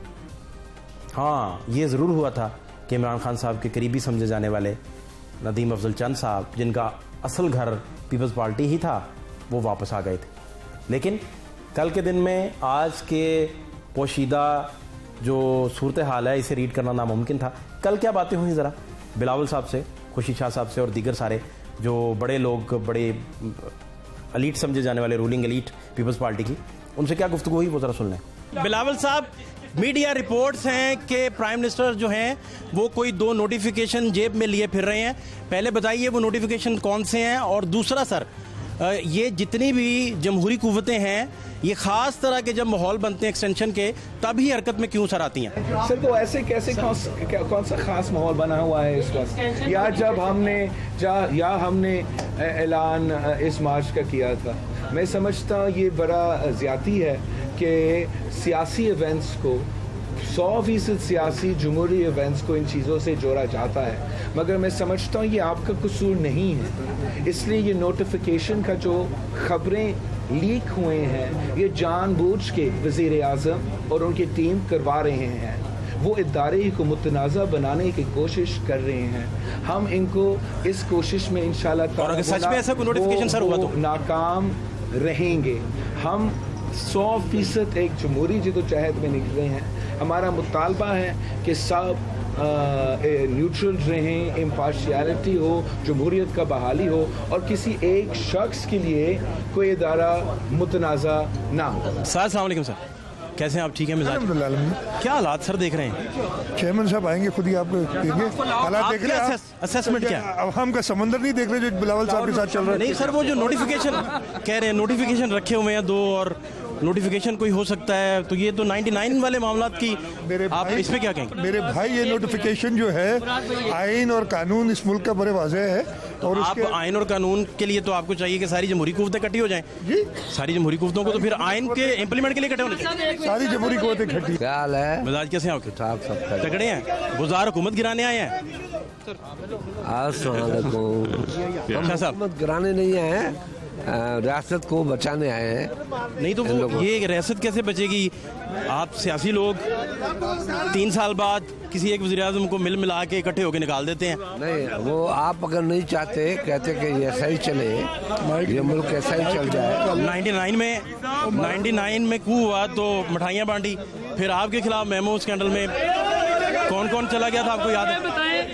ہاں یہ ضرور ہوا تھا کہ عمران خان صاحب کے قریبی سمجھے جانے والے ندیم افضل چند صاحب, جن کا اصل گھر پیپلز پارٹی ہی تھا, وہ واپس آ گئے تھے. لیکن کل کے دن میں آج کے پوشیدہ جو صورتحال ہے اسے ریڈ کرنا ناممکن تھا. کل کیا باتیں ہوئیں ذرا بلاول صاحب سے, خورشید شاہ صاحب سے اور دیگر سارے جو بڑے لوگ, بڑے ایلیٹ سمجھے جانے والے رولنگ ایلیٹ پیپلز پارٹی کی, ان سے کیا گفتگو ہوئی وہ ذرا سن لیں. بلاول صاحب, میڈیا رپورٹس ہیں کہ پرائم منسٹر جو ہیں وہ کوئی 2 نوٹیفیکیشن جیب میں لیے پھر رہے ہیں. پہلے بتائیے وہ نوٹیفیکیشن کون سے ہیں, اور دوسرا سر یہ جتنی بھی جمہوری قوتیں ہیں یہ خاص طرح کے جب ماحول بنتے ہیں ایکسٹینشن کے تب ہی حرکت میں کیوں سر آتی ہیں؟ سر تو ایسے کیسے کون سا خاص ماحول بنا ہوا ہے اس وقت, یا جب ہم نے اعلان اس مارچ کا کیا تھا. میں سمجھتا ہوں یہ بڑا زیادتی ہے کہ سیاسی ایونٹس کو 100% سیاسی جمہوری ایونٹس کو ان چیزوں سے جوڑا جاتا ہے, مگر میں سمجھتا ہوں یہ آپ کا قصور نہیں ہے. اس لیے یہ نوٹیفیکیشن کا جو خبریں لیک ہوئے ہیں یہ جان بوجھ کے وزیر اعظم اور ان کی ٹیم کروا رہے ہیں. وہ ادارے کو متنازع بنانے کی کوشش کر رہے ہیں. ہم ان کو اس کوشش میں انشاءاللہ تعالی سچ میں ایسا کوئی نوٹیفیکیشن سر ہوا تو ناکام رہیں گے. ہم 100% ایک جمہوری جدوجہد میں نکلے ہیں. ہمارا مطالبہ ہے کہ سب نیوٹرل رہیں, امپارشیلٹی ہو, جمہوریت کا بحالی ہو, اور کسی ایک شخص کے لیے کوئی ادارہ متنازع نہ ہو. سر السلام علیکم سر, کیسے ہیں آپ؟ ٹھیک ہے مزاج؟ کیا حالات سر دیکھ رہے ہیں؟ چیئرمین صاحب آئیں گے خود ہی آپ کو دیں گے حالات دیکھ رہے ہیں. اسیسمنٹ کیا ہے؟ عوام کا سمندر نہیں دیکھ رہے جو بلاول صاحب کے ساتھ چل رہا ہے. نہیں سر, وہ جو نوٹیفیکیشن کہہ رہے ہیں, نوٹیفیکیشن رکھے ہوئے ہیں 2 اور نوٹیفیکیشن کوئی ہو سکتا ہے, تو یہ تو 99 والے معاملات کی آپ اس پہ کیا کہیں گے؟ میرے بھائی یہ نوٹیفیکیشن جو ہے آئین اور قانون اس ملک کا بڑے واضح ہے, اور آپ آئین اور قانون کے لیے تو آپ کو چاہیے کہ ساری جمہوری قوتیں اکٹھی ہو جائیں. جی ساری جمہوری قوتوں کو تو پھر آئین کے امپلیمنٹ کے لیے اکٹھے ہونے چاہیے. ساری جمہوری قوتیں اکٹھی. کیا حال ہے؟ مزاج کیسے ہیں آپ کے؟ تگڑے ہیں؟ بزدار حکومت گرانے آئے ہیں؟ السلام علیکم. حکومت گرانے نہیں آئے ہیں, ریاست کو بچانے آئے ہیں. نہیں تو وہ یہ ریاست کیسے بچے گی؟ آپ سیاسی لوگ 3 سال بعد کسی ایک وزیر اعظم کو ملا کے اکٹھے ہو کے نکال دیتے ہیں. نہیں, وہ آپ اگر نہیں چاہتے, کہتے کہ یہ ایسا ہی چلے, یہ ملک ایسا ہی چل جائے. 99 میں کو ہوا تو مٹھائیاں بانٹی, پھر آپ کے خلاف میمو اسکینڈل میں کون چلا گیا تھا آپ کو یاد ہے؟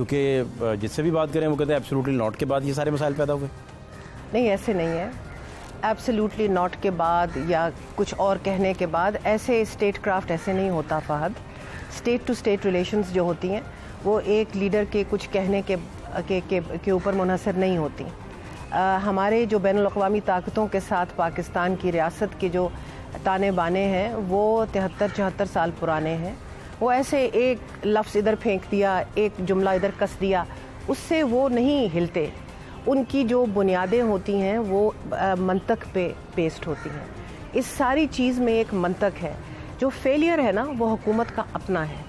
کیونکہ جس سے بھی بات کریں وہ کہتے ہیں ایبسولوٹلی ناٹ کے بعد یہ سارے مسائل پیدا ہوئے. نہیں ایسے نہیں ہے. ایبسلیوٹلی ناٹ کے بعد یا کچھ اور کہنے کے بعد ایسے اسٹیٹ کرافٹ ایسے نہیں ہوتا Fahad. State to state relations جو ہوتی ہیں وہ ایک لیڈر کے کچھ کہنے کے اوپر منحصر نہیں ہوتی. ہمارے جو بین الاقوامی طاقتوں کے ساتھ پاکستان کی ریاست کے جو تانے بانے ہیں وہ 73-74 سال پرانے ہیں. وہ ایسے ایک لفظ ادھر پھینک دیا, ایک جملہ ادھر کس دیا, اس سے وہ نہیں ہلتے. ان کی جو بنیادیں ہوتی ہیں وہ منطق پہ بیسڈ ہوتی ہیں. اس ساری چیز میں ایک منطق ہے. جو فیلئر ہے نا وہ حکومت کا اپنا ہے,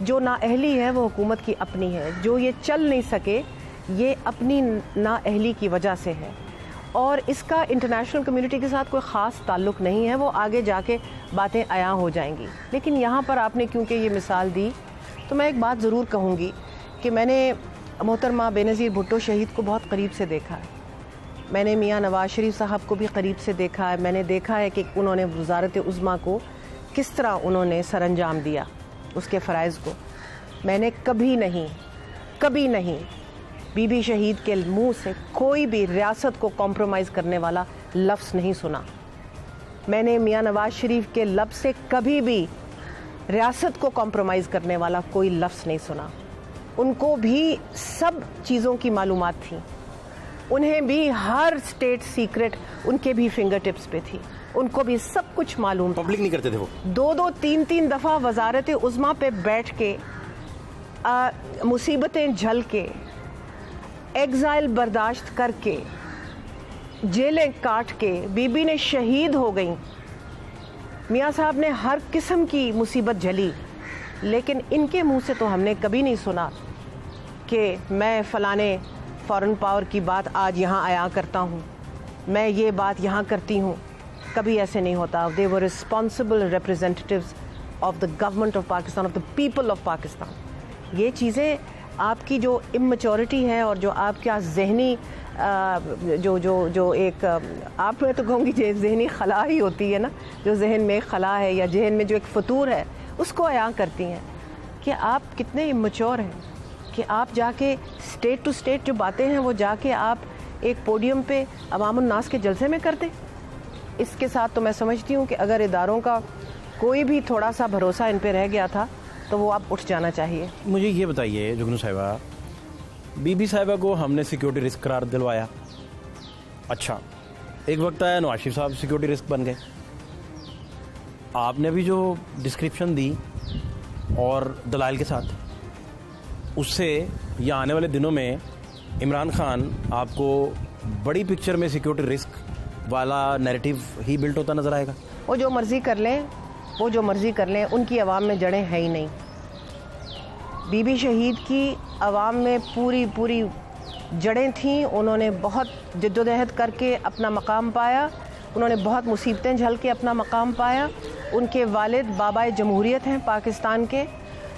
جو نااہلی ہے وہ حکومت کی اپنی ہے. جو یہ چل نہیں سکے یہ اپنی نااہلی کی وجہ سے ہے, اور اس کا انٹرنیشنل کمیونٹی کے ساتھ کوئی خاص تعلق نہیں ہے. وہ آگے جا کے باتیں عیاں ہو جائیں گی. لیکن یہاں پر آپ نے کیونکہ یہ مثال دی تو میں ایک بات ضرور کہوں گی کہ میں نے محترمہ بینظیر بھٹو شہید کو بہت قریب سے دیکھا ہے. میں نے میاں نواز شریف صاحب کو بھی قریب سے دیکھا ہے. میں نے دیکھا ہے کہ انہوں نے وزارت عظمیٰ کو کس طرح انہوں نے سر انجام دیا اس کے فرائض کو. میں نے کبھی نہیں بی بی شہید کے منہ سے کوئی بھی ریاست کو کمپرومائز کرنے والا لفظ نہیں سنا. میں نے میاں نواز شریف کے لب سے کبھی بھی ریاست کو کمپرومائز کرنے والا کوئی لفظ نہیں سنا. ان کو بھی سب چیزوں کی معلومات تھیں. انہیں بھی ہر اسٹیٹ سیکرٹ ان کے بھی فنگر ٹپس پہ تھی. ان کو بھی سب کچھ معلوم. پبلک نہیں کرتے تھے وہ. 2-3 دفعہ وزارت عظمیٰ پہ بیٹھ کے مصیبتیں جھل کے, ایگزائل برداشت کر کے, جیلیں کاٹ کے بی بی نے شہید ہو گئیں. میاں صاحب نے ہر قسم کی مصیبت جھلی, لیکن ان کے منہ سے تو ہم نے کبھی نہیں سنا کہ میں فلانے فارن پاور کی بات آج یہاں عیاں کرتا ہوں, میں یہ بات یہاں کرتی ہوں. کبھی ایسے نہیں ہوتا. they were responsible representatives of the government of Pakistan, of the people of Pakistan. یہ چیزیں آپ کی جو امچورٹی ہے اور جو آپ کا ذہنی جو ایک آپ میں تو کہوں گی جو ذہنی خلا ہی ہوتی ہے نا, جو ذہن میں ایک خلا ہے یا ذہن میں جو ایک فطور ہے, اس کو عیاں کرتی ہیں کہ آپ کتنے امچور ہیں کہ آپ جا کے اسٹیٹ ٹو اسٹیٹ جو باتیں ہیں وہ جا کے آپ ایک پوڈیم پہ عوام الناس کے جلسے میں کر دیں. اس کے ساتھ تو میں سمجھتی ہوں کہ اگر اداروں کا کوئی بھی تھوڑا سا بھروسہ ان پہ رہ گیا تھا تو وہ اب اٹھ جانا چاہیے. مجھے یہ بتائیے جگنو صاحبہ, بی بی صاحبہ کو ہم نے سیکیورٹی رسک قرار دلوایا. اچھا, ایک وقت آیا نواز شریف صاحب سیکیورٹی رسک بن گئے. آپ نے بھی جو ڈسکرپشن دی اور دلائل کے ساتھ, اس سے یا آنے والے دنوں میں عمران خان آپ کو بڑی پکچر میں سیکیورٹی رسک والا نیریٹو ہی بلٹ ہوتا نظر آئے گا. وہ جو مرضی کر لیں, ان کی عوام میں جڑیں ہیں ہی نہیں. بی بی شہید کی عوام میں پوری جڑیں تھیں. انہوں نے بہت جدوجہد کر کے اپنا مقام پایا. انہوں نے بہت مصیبتیں جھل کے اپنا مقام پایا. ان کے والد بابائے جمہوریت ہیں پاکستان کے.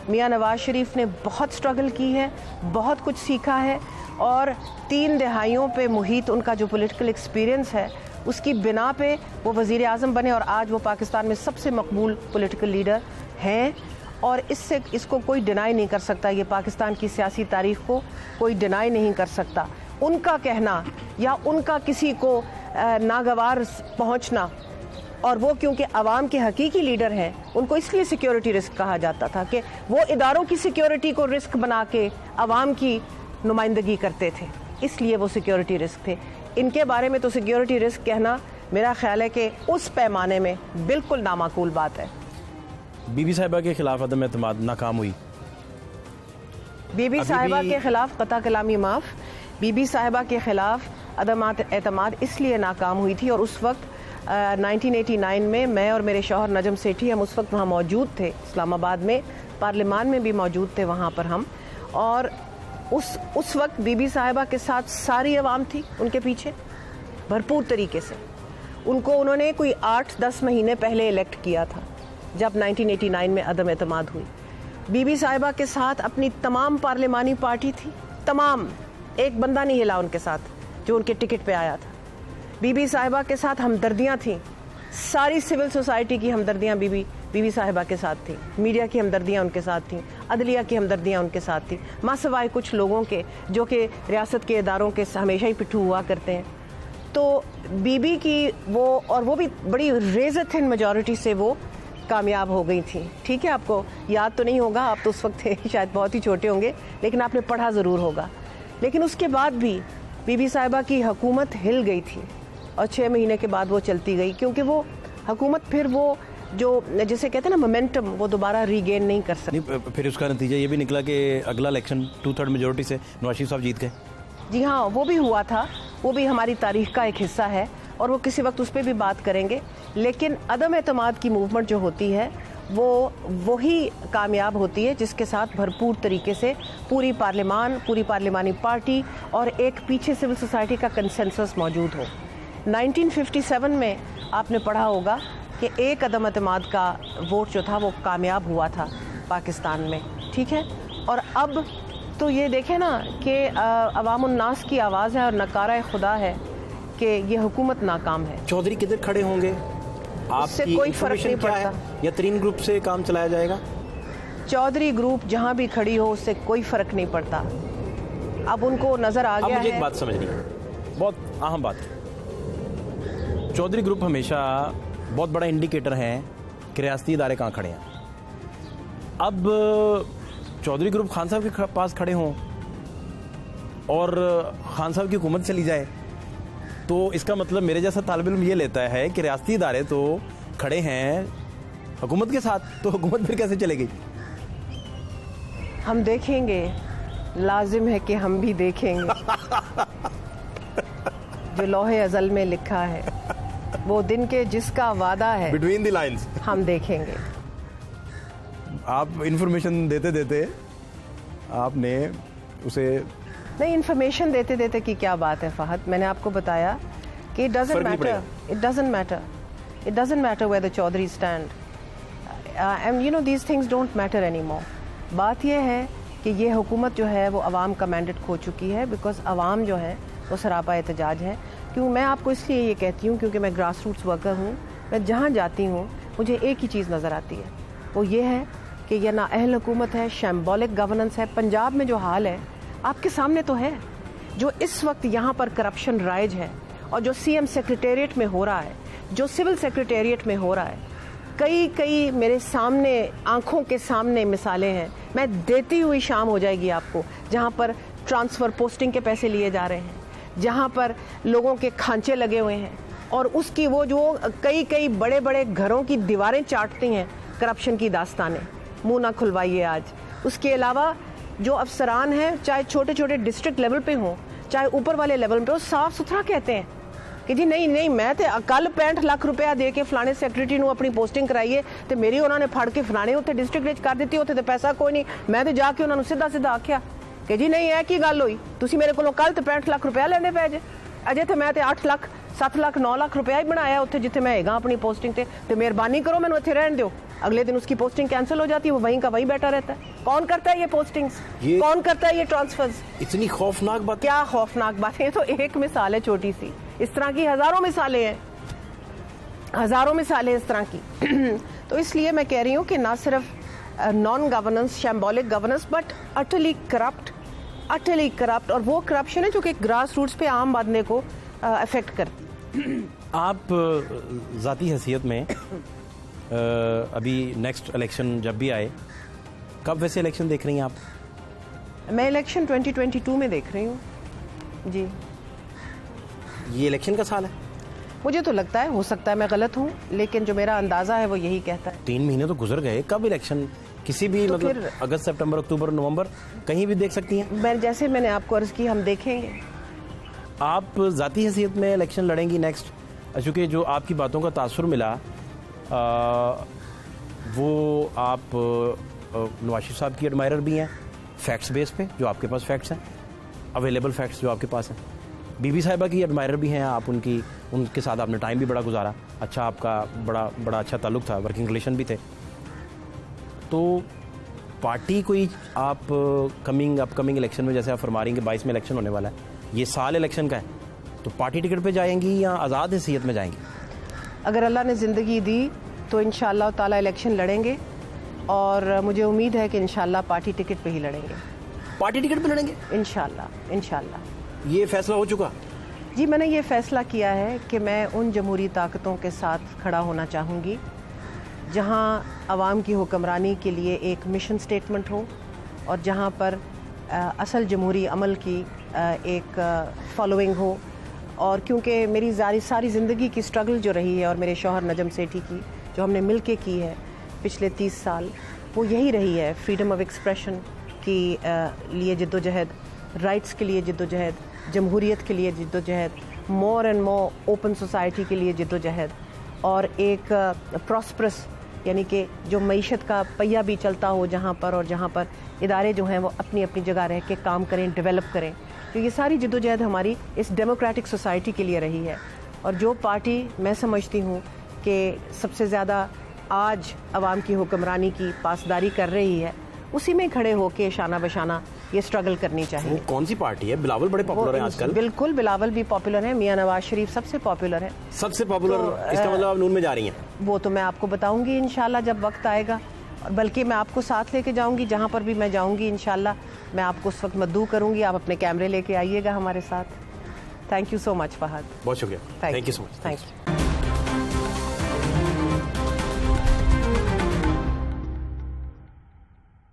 میاں نواز شریف نے بہت سٹرگل کی ہے, بہت کچھ سیکھا ہے, اور 3 دہائیوں پہ محیط ان کا جو پولیٹیکل ایکسپیرینس ہے اس کی بنا پہ وہ وزیر اعظم بنے, اور آج وہ پاکستان میں سب سے مقبول پولیٹیکل لیڈر ہیں. اور اس کو کوئی ڈینائی نہیں کر سکتا. یہ پاکستان کی سیاسی تاریخ کو کوئی ڈینائی نہیں کر سکتا. ان کا کہنا یا ان کا کسی کو ناگوار پہنچنا, اور وہ کیونکہ عوام کے حقیقی لیڈر ہیں, ان کو اس لیے سیکیورٹی رسک کہا جاتا تھا کہ وہ اداروں کی سیکیورٹی کو رسک بنا کے عوام کی نمائندگی کرتے تھے, اس لیے وہ سیکیورٹی رسک تھے. ان کے بارے میں تو سیکیورٹی رسک کہنا میرا خیال ہے کہ اس پیمانے میں بالکل نامعقول بات ہے. بی بی صاحبہ کے خلاف عدم اعتماد ناکام ہوئی. بی بی صاحبہ کے خلاف قطع کلامی معاف. بی بی صاحبہ کے خلاف عدم اعتماد اس لیے ناکام ہوئی تھی, اور اس وقت 1989 میں میں اور میرے شوہر نجم سیٹھی ہم اس وقت وہاں موجود تھے, اسلام آباد میں پارلیمان میں بھی موجود تھے وہاں پر ہم. اور اس وقت بی بی صاحبہ کے ساتھ ساری عوام تھی ان کے پیچھے بھرپور طریقے سے. ان کو انہوں نے کوئی 8-10 مہینے پہلے الیکٹ کیا تھا جب 1989 میں عدم اعتماد ہوئی. بی بی صاحبہ کے ساتھ اپنی تمام پارلیمانی پارٹی تھی, تمام, ایک بندہ نہیں ہلا ان کے ساتھ جو ان کے ٹکٹ پہ آیا تھا. بی بی صاحبہ کے ساتھ ہمدردیاں تھیں ساری سول سوسائٹی کی ہمدردیاں بی بی صاحبہ کے ساتھ تھیں, میڈیا کی ہمدردیاں ان کے ساتھ تھیں, عدلیہ کی ہمدردیاں ان کے ساتھ تھیں, ماں سوائے کچھ لوگوں کے جو کہ ریاست کے اداروں کے ہمیشہ ہی پٹھو ہوا کرتے ہیں. تو بی بی کی وہ بھی بڑی ریزر تھن میجورٹی سے وہ کامیاب ہو گئی تھیں. ٹھیک ہے, آپ کو یاد تو نہیں ہوگا, آپ تو اس وقت تھے شاید بہت ہی چھوٹے ہوں گے, لیکن آپ نے پڑھا ضرور ہوگا. لیکن اس کے بعد بھی بی بی صاحبہ کی حکومت ہل گئی تھی اور 6 مہینے کے بعد وہ چلتی گئی, کیونکہ وہ حکومت پھر وہ جو جسے کہتے ہیں نا مومنٹم, وہ دوبارہ ریگین نہیں کر سکتی. پھر اس کا نتیجہ یہ بھی نکلا کہ اگلا الیکشن 2/3 میجورٹی سے نواز شریف صاحب جیت گئے. جی ہاں, وہ بھی ہوا تھا, وہ بھی ہماری تاریخ کا ایک حصہ ہے اور وہ کسی وقت اس پہ بھی بات کریں گے. لیکن عدم اعتماد کی موومنٹ جو ہوتی ہے وہی کامیاب ہوتی ہے جس کے ساتھ بھرپور طریقے سے پوری پارلیمانی پارٹی اور ایک پیچھے سول سوسائٹی کا کنسنسس موجود ہو. 1957 میں آپ نے پڑھا ہوگا کہ ایک عدم اعتماد کا ووٹ جو تھا وہ کامیاب ہوا تھا پاکستان میں. ٹھیک ہے, اور اب تو یہ دیکھیں نا کہ عوام الناس کی آواز ہے اور نکارہ خدا ہے کہ یہ حکومت ناکام ہے. چودھری کدھر کھڑے ہوں گے, آپ سے کوئی فرق نہیں پڑتا, یا 3 گروپ سے کام چلایا جائے گا؟ چودھری گروپ جہاں بھی کھڑی ہو اس سے کوئی فرق نہیں پڑتا. اب ان کو نظر آ گیا ہے. مجھے ایک بات سمجھنی ہے, بہت اہم بات. چودھری گروپ ہمیشہ بہت بڑا انڈیکیٹر ہے کہ ریاستی ادارے کہاں کھڑے ہیں. اب چودھری گروپ خان صاحب کے پاس کھڑے ہوں اور خان صاحب کی حکومت چلی جائے تو اس کا مطلب میرے جیسا طالب علم یہ لیتا ہے کہ ریاستی ادارے تو کھڑے ہیں حکومت کے ساتھ, تو حکومت پھر کیسے چلے گی؟ ہم دیکھیں گے, لازم ہے کہ ہم بھی دیکھیں گے. جو لوح ازل میں لکھا ہے وہ دن کے جس کا وعدہ ہے, بٹوین دی لائنز ہم دیکھیں گے. آپ انفارمیشن دیتے آپ نے اسے نہیں, انفارمیشن دیتے کی کیا بات ہے فہد. میں نے آپ کو بتایا کہ it doesn't matter where the Chaudhry stand, and you know these things don't matter anymore. بات یہ ہے کہ یہ حکومت جو ہے وہ عوام کا مینڈیٹ کھو چکی ہے, بیکاز عوام جو ہے وہ سراپا احتجاج ہے. کیوں میں آپ کو اس لیے یہ کہتی ہوں کیونکہ میں گراس روٹس ورکر ہوں. میں جہاں جاتی ہوں مجھے ایک ہی چیز نظر آتی ہے, وہ یہ ہے کہ یہ نااہل حکومت ہے, شیمبولک گورننس ہے. پنجاب میں جو حال ہے آپ کے سامنے تو ہے, جو اس وقت یہاں پر کرپشن رائج ہے اور جو سی ایم سیکریٹریٹ میں ہو رہا ہے, جو سول سیکریٹریٹ میں ہو رہا ہے, کئی میرے سامنے آنکھوں کے سامنے مثالیں ہیں. میں دیتی ہوئی شام ہو جائے گی آپ کو, جہاں پر ٹرانسفر پوسٹنگ کے پیسے لیے جا رہے ہیں, جہاں پر لوگوں کے کھانچے لگے ہوئے ہیں اور اس کی وہ جو کئی بڑے گھروں کی دیواریں چاٹتی ہیں کرپشن کی داستانیں. منہ نہ کھلوائیے آج. اس کے علاوہ جو افسران ہیں, چاہے چھوٹے ڈسٹرکٹ لیول پہ ہوں چاہے اوپر والے لیول پہ, وہ صاف ستھرا کہتے ہیں کہ جی نہیں میں تے کل 65 لاکھ روپیہ دے کے فلانے سیکرٹری نو اپنی پوسٹنگ کرائیے تے میری انہوں نے پھڑ کے فلانے اتنے ڈسٹرکٹ وچ کر دیتی, اتنے تے پیسہ کوئی نہیں. میں تے جا کے انہوں نے سیدھا آکھیا کہ جی نہیں, کی گل ہوئی, تسی میرے کولوں کل تے 65 لاکھ روپیہ لینے پے جے, اجے تے میں تے 8 لاکھ 7 لاکھ 9 لاکھ روپیہ ہی بنایا اتنے جتنے میں ہےگا اپنی پوسٹنگ تے مہربانی کرو مینوں اتنے رہن دیو. اگلے دن اس کی پوسٹنگ کینسل ہو جاتی ہے, وہ وہیں کا وہیں بیٹھا رہتا ہے. کون کرتا ہے یہ پوسٹنگز, کون کرتا ہے یہ ٹرانسفرز؟ اتنی خوفناک بات. کیا خوفناک بات ہے؟ یہ تو ایک مثال ہے چھوٹی سی, اس طرح کی ہزاروں مثالیں اس طرح کی. تو اس لیے میں کہہ رہی ہوں کہ نہ صرف non governance, symbolic governance, but utterly corrupt, اور وہ کرپشن ہے جو کہ گراس روٹس پہ عام بندے کو افیکٹ کرتی. آپ ذاتی حیثیت میں ابھی نیکسٹ الیکشن جب بھی آئے, کب ویسے الیکشن دیکھ رہی ہیں آپ؟ میں الیکشن 2022 میں دیکھ رہی ہوں. جی, یہ الیکشن کا سال ہے. مجھے تو لگتا ہے, ہو سکتا ہے میں غلط ہوں, لیکن جو میرا اندازہ ہے وہ یہی کہتا ہے. 3 مہینے تو گزر گئے, کب الیکشن کسی بھی مطلب اگست, سپٹمبر, اکتوبر, نومبر کہیں بھی دیکھ سکتی ہیں؟ جیسے میں نے آپ کو عرض کی, ہم دیکھیں گے. آپ ذاتی حیثیت میں الیکشن لڑیں گی نیکسٹ, چونکہ جو آپ کی باتوں کا تاثر ملا وہ آپ نواز شریف صاحب کی ایڈمائرر بھی ہیں فیکٹس بیس پہ, جو آپ کے پاس فیکٹس ہیں, اویلیبل فیکٹس جو آپ کے پاس ہیں. بی بی صاحبہ کی ایڈمائرر بھی ہیں آپ, ان کے ساتھ آپ نے ٹائم بھی بڑا گزارا, اچھا آپ کا بڑا اچھا تعلق تھا, ورکنگ ریلیشن بھی تھے. تو پارٹی کوئی آپ اپ کمنگ الیکشن میں, جیسے آپ فرما رہی ہیں کہ 22 میں الیکشن ہونے والا ہے, یہ سال الیکشن کا ہے, تو پارٹی ٹکٹ پہ جائیں گی یا آزاد حیثیت میں جائیں گی؟ اگر اللہ نے زندگی دی تو انشاءاللہ تعالی الیکشن لڑیں گے، اور مجھے امید ہے کہ انشاءاللہ پارٹی ٹکٹ پہ ہی لڑیں گے. پارٹی ٹکٹ پہ لڑیں گے انشاءاللہ. یہ فیصلہ ہو چکا؟ جی میں نے یہ فیصلہ کیا ہے کہ میں ان جمہوری طاقتوں کے ساتھ کھڑا ہونا چاہوں گی جہاں عوام کی حکمرانی کے لیے ایک مشن سٹیٹمنٹ ہو، اور جہاں پر اصل جمہوری عمل کی ایک فالوئنگ ہو. اور کیونکہ میری ساری زندگی کی سٹرگل جو رہی ہے، اور میرے شوہر نجم سیٹھی کی جو ہم نے مل کے کی ہے پچھلے 30 سال، وہ یہی رہی ہے، فریڈم آف ایکسپریشن کی لیے جدوجہد، رائٹس کے لیے جدوجہد، جمہوریت کے لیے جدوجہد، more and more open society کے لیے جدوجہد، اور ایک پراسپرس یعنی کہ جو معیشت کا پہیہ بھی چلتا ہو جہاں پر ادارے جو ہیں وہ اپنی اپنی جگہ رہ کے کام کریں، ڈیولپ کریں. تو یہ ساری جدوجہد ہماری اس ڈیموکریٹک سوسائٹی کے لیے رہی ہے. اور جو پارٹی میں سمجھتی ہوں کہ سب سے زیادہ آج عوام کی حکمرانی کی پاسداری کر رہی ہے، اسی میں کھڑے ہو کے شانہ بشانہ یہ سٹرگل کرنی چاہیے. وہ کون سی پارٹی ہے؟ بلاول بڑے پاپولر ہیں آج کل. بالکل، بلاول بھی پاپولر ہیں، میاں نواز شریف سب سے پاپولر ہے. سب سے پاپولر، اس کا مطلب آپ نون میں جا رہی ہیں؟ وہ تو میں آپ کو بتاؤں گی انشاءاللہ جب وقت آئے گا، اور بلکہ میں آپ کو ساتھ لے کے جاؤں گی جہاں پر بھی میں جاؤں گی. انشاءاللہ میں آپ کو اس وقت مدعو کروں گی، آپ اپنے کیمرے لے کے آئیے گا ہمارے ساتھ. تھینک یو سو مچ فہد. بہت شکریہ. Thank you so much. Thank you.